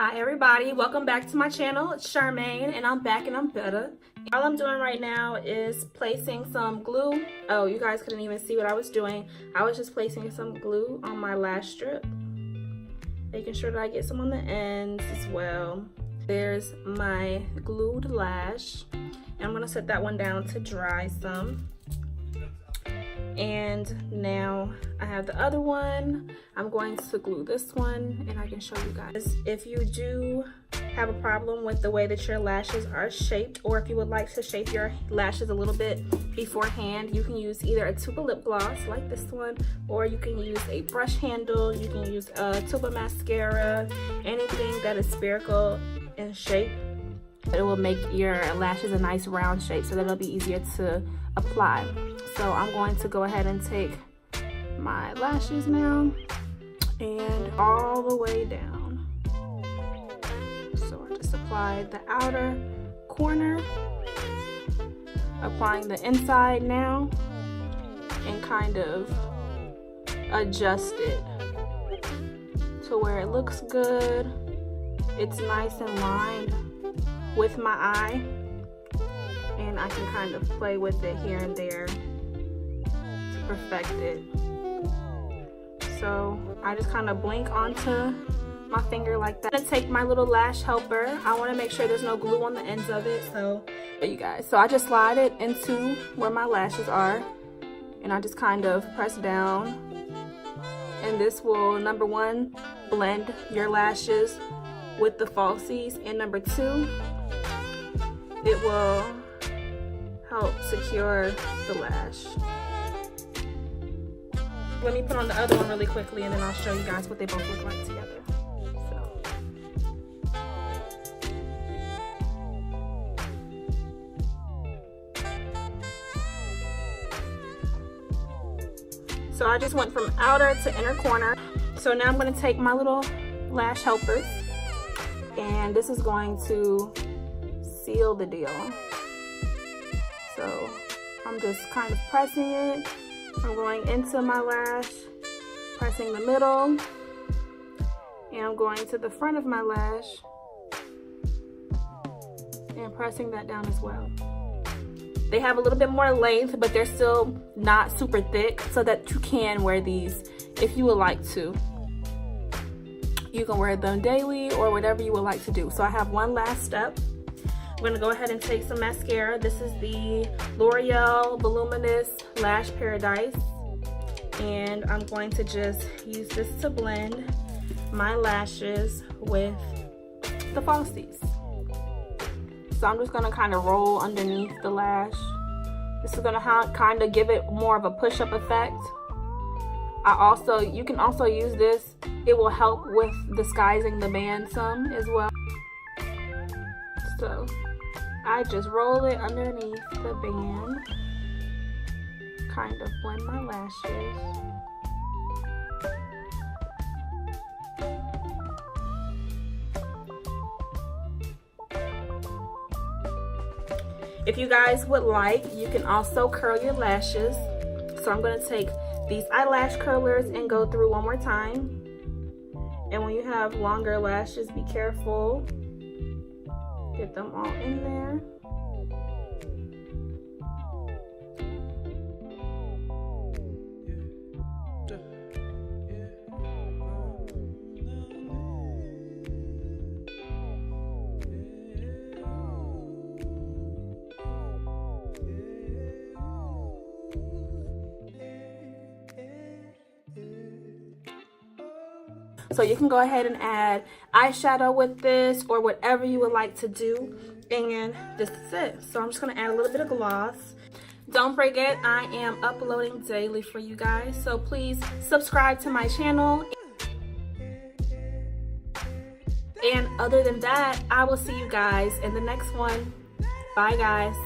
Hi everybody, welcome back to my channel. It's Charmaine and I'm back and I'm better. All I'm doing right now is placing some glue. Oh, you guys couldn't even see what I was doing. I was just placing some glue on my lash strip, making sure that I get some on the ends as well. There's my glued lash, and I'm gonna set that one down to dry some. And now I have the other one. I'm going to glue this one and I can show you guys. If you do have a problem with the way that your lashes are shaped, or if you would like to shape your lashes a little bit beforehand, you can use either a tuba lip gloss like this one, or you can use a brush handle, you can use a tuba mascara, anything that is spherical in shape. It will make your lashes a nice round shape so that it'll be easier to apply. So I'm going to go ahead and take my lashes now and all the way down. So I just applied the outer corner, applying the inside now, and kind of adjust it to where it looks good. It's nice and lined with my eye, and I can kind of play with it here and there to perfect it. So I just kind of blink onto my finger like that. I'm gonna take my little lash helper. I want to make sure there's no glue on the ends of it. So you guys, so I just slide it into where my lashes are, and I just kind of press down, and this will, number one, blend your lashes with the falsies, and number two, it will help secure the lash. Let me put on the other one really quickly and then I'll show you guys what they both look like together. So I just went from outer to inner corner. So now I'm going to take my little lash helpers, and this is going to seal the deal. So I'm just kind of pressing it. I'm going into my lash, pressing the middle, and I'm going to the front of my lash and pressing that down as well. They have a little bit more length, but they're still not super thick, so that you can wear these if you would like to. You can wear them daily or whatever you would like to do. So I have one last step. I'm gonna go ahead and take some mascara. This is the L'Oreal Voluminous Lash Paradise. And I'm going to just use this to blend my lashes with the falsies. So I'm just gonna kind of roll underneath the lash. This is gonna kind of give it more of a push-up effect. You can also use this. It will help with disguising the band some as well. So I just roll it underneath the band, kind of blend my lashes. If you guys would like, you can also curl your lashes. So I'm going to take these eyelash curlers and go through one more time. And when you have longer lashes, be careful. Get them all in there. So you can go ahead and add eyeshadow with this or whatever you would like to do, and this is it. So I'm just going to add a little bit of gloss. Don't forget, I am uploading daily for you guys, so please subscribe to my channel. And other than that, I will see you guys in the next one. Bye guys.